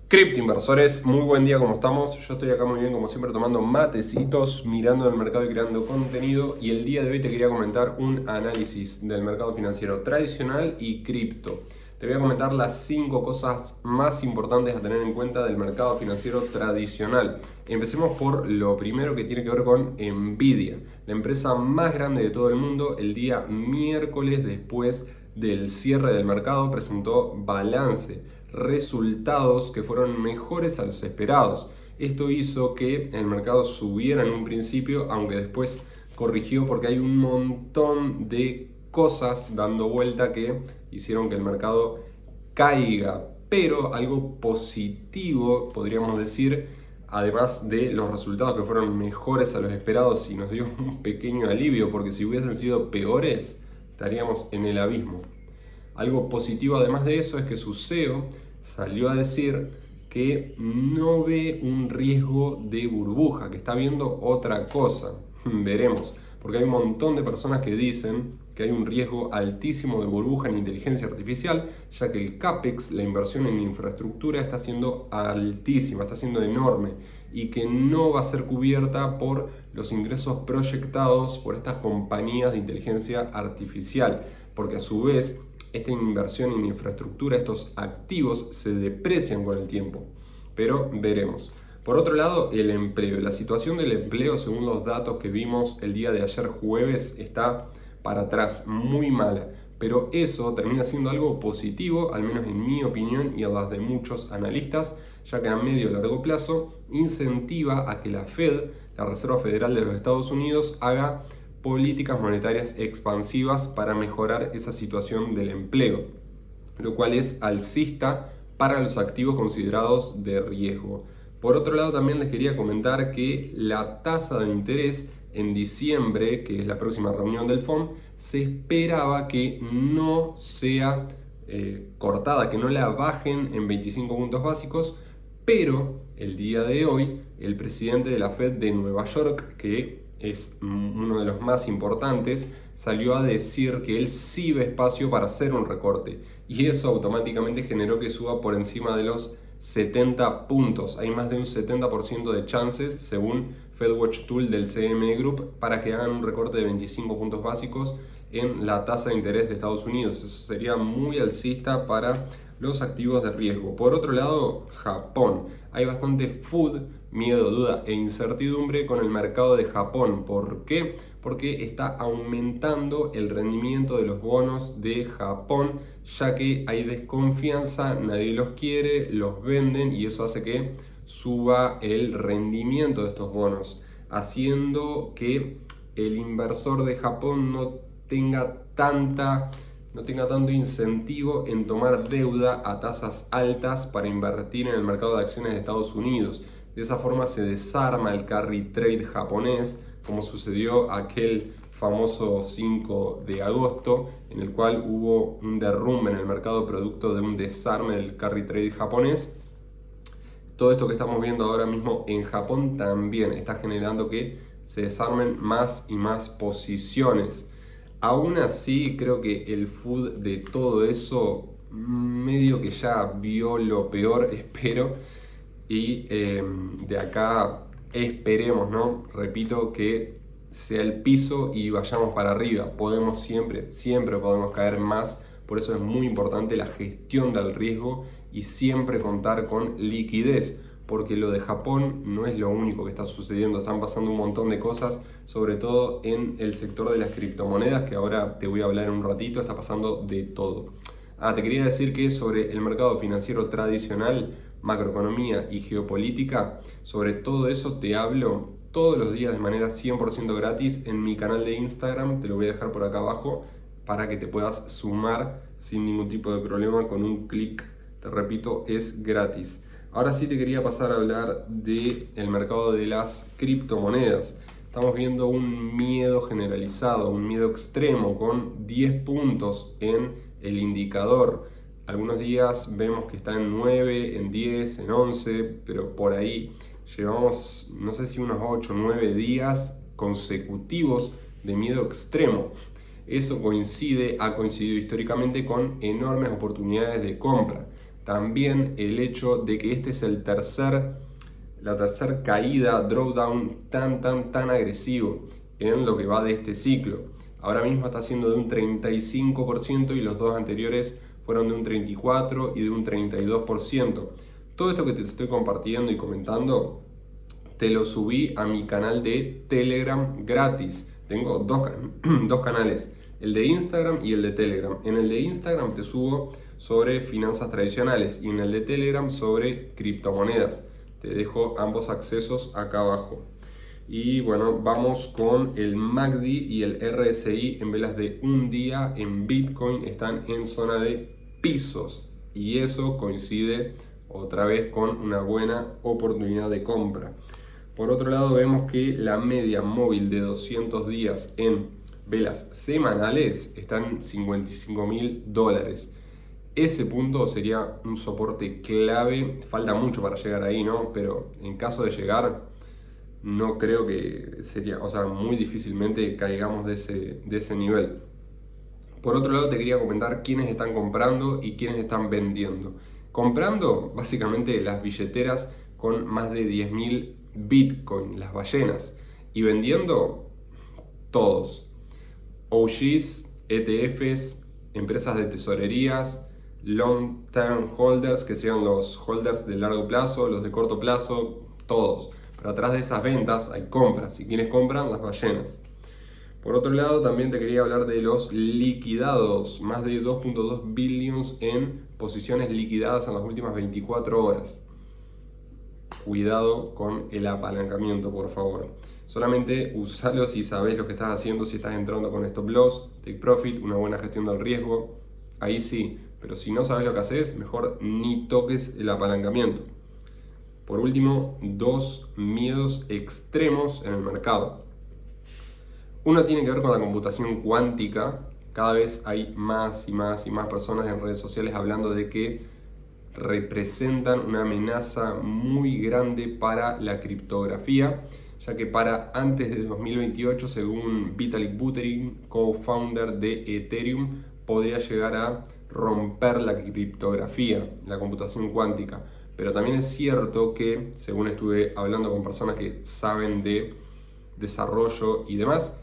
Cripto inversores, muy buen día, ¿cómo estamos? Yo estoy acá muy bien, como siempre, tomando matecitos, mirando el mercado y creando contenido. Y el día de hoy te quería comentar un análisis del mercado financiero tradicional y cripto. Te voy a comentar las 5 cosas más importantes a tener en cuenta del mercado financiero tradicional. Empecemos por lo primero que tiene que ver con Nvidia, la empresa más grande de todo el mundo. El día miércoles, después del cierre del mercado, presentó balance, resultados que fueron mejores a los esperados. Esto hizo que el mercado subiera en un principio, aunque después corrigió porque hay un montón de cosas dando vuelta que hicieron que el mercado caiga. Pero algo positivo, podríamos decir, además de los resultados que fueron mejores a los esperados y nos dio un pequeño alivio, porque si hubiesen sido peores, estaríamos en el abismo. Algo positivo además de eso es que su CEO salió a decir que no ve un riesgo de burbuja, que está viendo otra cosa. Veremos, porque hay un montón de personas que dicen que hay un riesgo altísimo de burbuja en inteligencia artificial, ya que el CAPEX, la inversión en infraestructura, está siendo altísima, está siendo enorme y que no va a ser cubierta por los ingresos proyectados por estas compañías de inteligencia artificial, porque a su vez esta inversión en infraestructura, estos activos se deprecian con el tiempo, pero veremos. Por otro lado, el empleo. La situación del empleo, según los datos que vimos el día de ayer jueves, está para atrás, muy mala. Pero eso termina siendo algo positivo, al menos en mi opinión y en las de muchos analistas, ya que a medio y largo plazo incentiva a que la Fed, la Reserva Federal de los Estados Unidos, haga políticas monetarias expansivas para mejorar esa situación del empleo, lo cual es alcista para los activos considerados de riesgo. Por otro lado, también les quería comentar que la tasa de interés en diciembre, que es la próxima reunión del FOMC, se esperaba que no sea cortada, que no la bajen en 25 puntos básicos, pero el día de hoy el presidente de la Fed de Nueva York, que es uno de los más importantes, salió a decir que él sí ve espacio para hacer un recorte, y eso automáticamente generó que suba por encima de los 70 puntos. Hay más de un 70% de chances, según FedWatch Tool del CME Group, para que hagan un recorte de 25 puntos básicos en la tasa de interés de Estados Unidos. Eso sería muy alcista para los activos de riesgo. Por otro lado, Japón. Hay bastante food, miedo, duda e incertidumbre con el mercado de Japón. ¿Por qué? Porque está aumentando el rendimiento de los bonos de Japón, ya que hay desconfianza, nadie los quiere, los venden y eso hace que suba el rendimiento de estos bonos, haciendo que el inversor de Japón no tenga tanto incentivo en tomar deuda a tasas altas para invertir en el mercado de acciones de Estados Unidos. De esa forma se desarma el carry trade japonés, como sucedió aquel famoso 5 de agosto, en el cual hubo un derrumbe en el mercado producto de un desarme del carry trade japonés. Todo esto que estamos viendo ahora mismo en Japón también está generando que se desarmen más y más posiciones. Aún así, creo que el food de todo eso medio que ya vio lo peor, espero. Y de acá esperemos, ¿no? Repito, que sea el piso y vayamos para arriba. Podemos siempre podemos caer más. Por eso es muy importante la gestión del riesgo y siempre contar con liquidez, porque lo de Japón no es lo único que está sucediendo, están pasando un montón de cosas, sobre todo en el sector de las criptomonedas, que ahora te voy a hablar en un ratito, está pasando de todo. Te quería decir que sobre el mercado financiero tradicional, macroeconomía y geopolítica, sobre todo eso te hablo todos los días de manera 100% gratis en mi canal de Instagram, te lo voy a dejar por acá abajo para que te puedas sumar sin ningún tipo de problema con un clic. Te repito, es gratis. Ahora sí te quería pasar a hablar del mercado de las criptomonedas. Estamos viendo un miedo generalizado, un miedo extremo con 10 puntos en el indicador. Algunos días vemos que está en 9, en 10, en 11, pero por ahí llevamos, no sé si unos 8 o 9 días consecutivos de miedo extremo. Eso ha coincidido históricamente con enormes oportunidades de compra. también el hecho de que este es la tercera caída, drawdown tan agresivo en lo que va de este ciclo. Ahora mismo está siendo de un 35% y los dos anteriores fueron de un 34% y de un 32%. Todo esto que te estoy compartiendo y comentando, te lo subí a mi canal de Telegram gratis. Tengo dos canales, el de Instagram y el de Telegram. En el de Instagram te subo sobre finanzas tradicionales y en el de Telegram sobre criptomonedas. Te dejo ambos accesos acá abajo. Y bueno, vamos con el MACD y el RSI en velas de un día en Bitcoin. Están en zona de pisos y eso coincide otra vez con una buena oportunidad de compra. Por otro lado, vemos que la media móvil de 200 días en velas semanales está en $55.000. Ese punto sería un soporte clave. Falta mucho para llegar ahí, ¿no? Pero en caso de llegar, no creo que sería, o sea, muy difícilmente caigamos de ese nivel. Por otro lado, te quería comentar quiénes están comprando y quiénes están vendiendo. Comprando, básicamente, las billeteras con más de 10.000 Bitcoin, las ballenas. Y vendiendo, todos. OGs, ETFs, empresas de tesorerías, long term holders, que serían los holders de largo plazo, los de corto plazo, todos. Pero atrás de esas ventas hay compras. ¿Y quienes compran? Las ballenas. Por otro lado, también te quería hablar de los liquidados. Más de 2.2 billions en posiciones liquidadas en las últimas 24 horas. Cuidado con el apalancamiento, por favor. Solamente usalo si sabes lo que estás haciendo, si estás entrando con stop loss, take profit, una buena gestión del riesgo. Ahí sí, pero si no sabes lo que haces, mejor ni toques el apalancamiento. Por último, dos miedos extremos en el mercado. Uno tiene que ver con la computación cuántica. Cada vez hay más y más personas en redes sociales hablando de que representan una amenaza muy grande para la criptografía, ya que para antes de 2028, según Vitalik Buterin, co-founder de Ethereum, podría llegar a romper la criptografía, la computación cuántica. Pero también es cierto que, según estuve hablando con personas que saben de desarrollo y demás,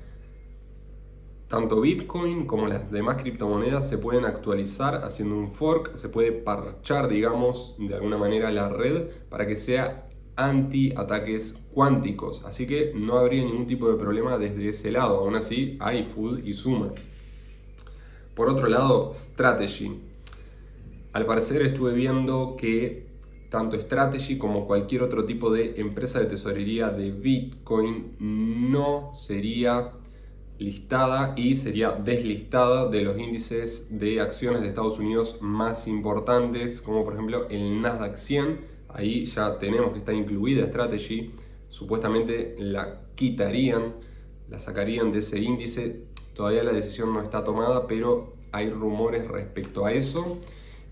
tanto Bitcoin como las demás criptomonedas se pueden actualizar haciendo un fork, se puede parchar, digamos, de alguna manera la red para que sea anti-ataques cuánticos. Así que no habría ningún tipo de problema desde ese lado. Aún así, hay food y suma. Por otro lado, Strategy. Al parecer estuve viendo que tanto Strategy como cualquier otro tipo de empresa de tesorería de Bitcoin no sería listada y sería deslistada de los índices de acciones de Estados Unidos más importantes, como por ejemplo el Nasdaq 100. Ahí ya tenemos que está incluida Strategy. Supuestamente la quitarían, la sacarían de ese índice. Todavía la decisión no está tomada, pero hay rumores respecto a eso.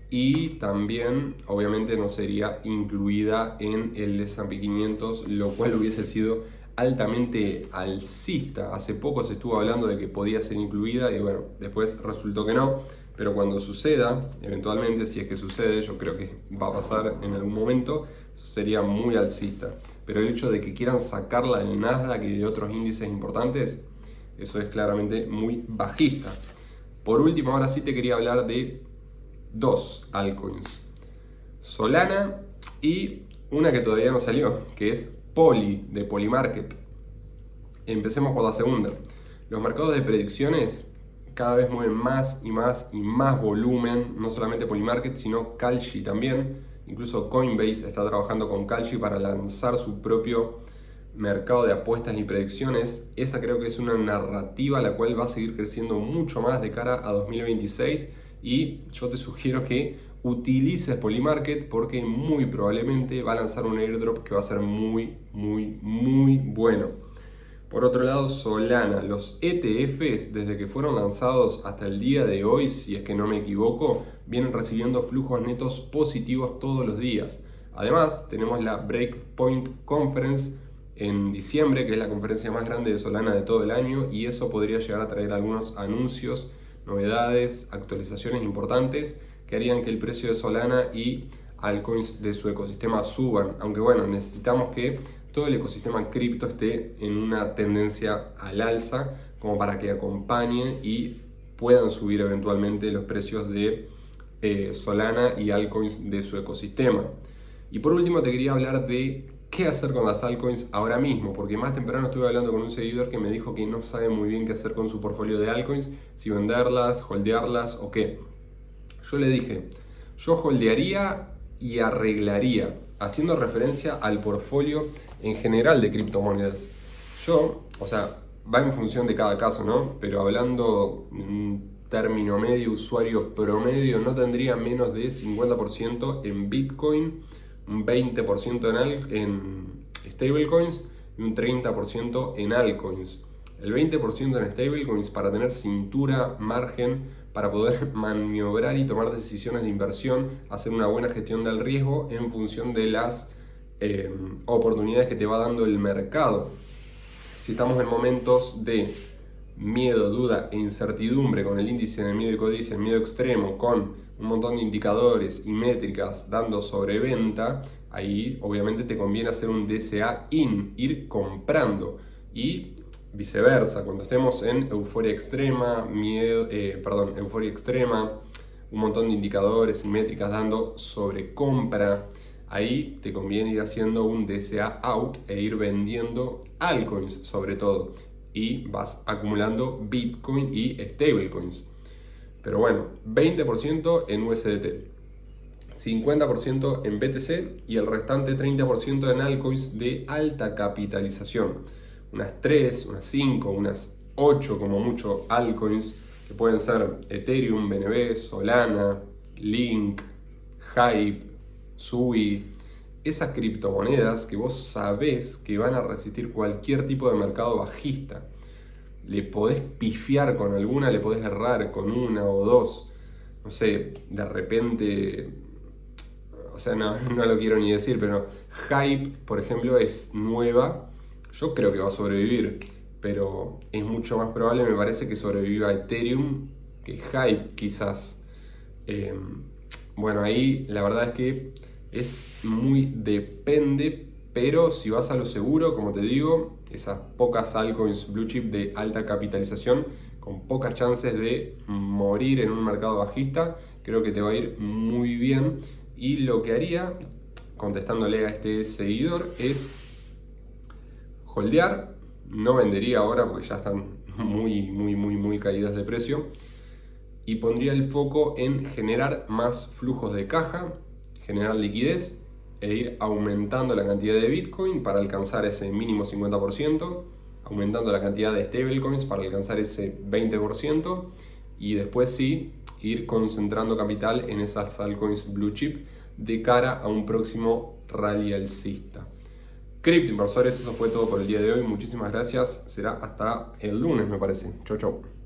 Y también, obviamente, no sería incluida en el S&P 500, lo cual hubiese sido altamente alcista. Hace poco se estuvo hablando de que podía ser incluida y bueno, después resultó que no. Pero cuando suceda, eventualmente, si es que sucede, yo creo que va a pasar en algún momento, sería muy alcista. Pero el hecho de que quieran sacarla del Nasdaq y de otros índices importantes, eso es claramente muy bajista. Por último, ahora sí te quería hablar de dos altcoins, Solana y una que todavía no salió, que es Poly, de Polymarket. Empecemos por la segunda. Los mercados de predicciones cada vez mueven más y más volumen, no solamente Polymarket, sino Kalshi también. Incluso Coinbase está trabajando con Kalshi para lanzar su propio mercado de apuestas y predicciones. Esa creo que es una narrativa la cual va a seguir creciendo mucho más de cara a 2026 y yo te sugiero que utilices Polymarket porque muy probablemente va a lanzar un airdrop que va a ser muy bueno. Por otro lado, Solana, los ETFs desde que fueron lanzados hasta el día de hoy, si es que no me equivoco, vienen recibiendo flujos netos positivos todos los días. Además, tenemos la Breakpoint Conference en diciembre, que es la conferencia más grande de Solana de todo el año, y eso podría llegar a traer algunos anuncios, novedades, actualizaciones importantes que harían que el precio de Solana y altcoins de su ecosistema suban. Aunque bueno, necesitamos que todo el ecosistema cripto esté en una tendencia al alza como para que acompañe y puedan subir eventualmente los precios de Solana y altcoins de su ecosistema. Y por último te quería hablar de qué hacer con las altcoins ahora mismo, porque más temprano estuve hablando con un seguidor que me dijo que no sabe muy bien qué hacer con su portfolio de altcoins, si venderlas, holdearlas o qué. Yo le dije, yo holdearía y arreglaría, haciendo referencia al portfolio en general de criptomonedas. Yo, o sea, va en función de cada caso, ¿no? Pero hablando término medio, usuario promedio, no tendría menos de 50% en Bitcoin, un 20% en stablecoins y un 30% en altcoins. El 20% en stablecoins para tener cintura, margen, para poder maniobrar y tomar decisiones de inversión, hacer una buena gestión del riesgo en función de las oportunidades que te va dando el mercado. Si estamos en momentos de miedo, duda e incertidumbre, con el índice de miedo y codicia, el miedo extremo, con un montón de indicadores y métricas dando sobreventa, ahí obviamente te conviene hacer un DCA in, ir comprando. Y viceversa, cuando estemos en euforia extrema, euforia extrema, un montón de indicadores y métricas dando sobrecompra, ahí te conviene ir haciendo un DCA out e ir vendiendo altcoins sobre todo. Y vas acumulando Bitcoin y stablecoins. Pero bueno, 20% en USDT, 50% en BTC y el restante 30% en altcoins de alta capitalización. Unas 3, unas 5, unas 8 como mucho altcoins que pueden ser Ethereum, BNB, Solana, Link, Hype, Sui. Esas criptomonedas que vos sabés que van a resistir cualquier tipo de mercado bajista. Le podés pifiar con alguna, le podés errar con una o dos. No sé, de repente... O sea, no lo quiero ni decir, pero Hype, por ejemplo, es nueva. Yo creo que va a sobrevivir, pero es mucho más probable, me parece, que sobreviva Ethereum que Hype, quizás. Bueno, ahí la verdad es que es muy depende, pero si vas a lo seguro, como te digo, esas pocas altcoins blue chip de alta capitalización, con pocas chances de morir en un mercado bajista, creo que te va a ir muy bien. Y lo que haría, contestándole a este seguidor, es holdear. No vendería ahora porque ya están muy caídas de precio. Y pondría el foco en generar más flujos de caja, generar liquidez e ir aumentando la cantidad de Bitcoin para alcanzar ese mínimo 50%, aumentando la cantidad de stablecoins para alcanzar ese 20% y después sí ir concentrando capital en esas altcoins blue chip de cara a un próximo rally alcista. Cripto inversores, eso fue todo por el día de hoy. Muchísimas gracias. Será hasta el lunes, me parece. Chau, chau.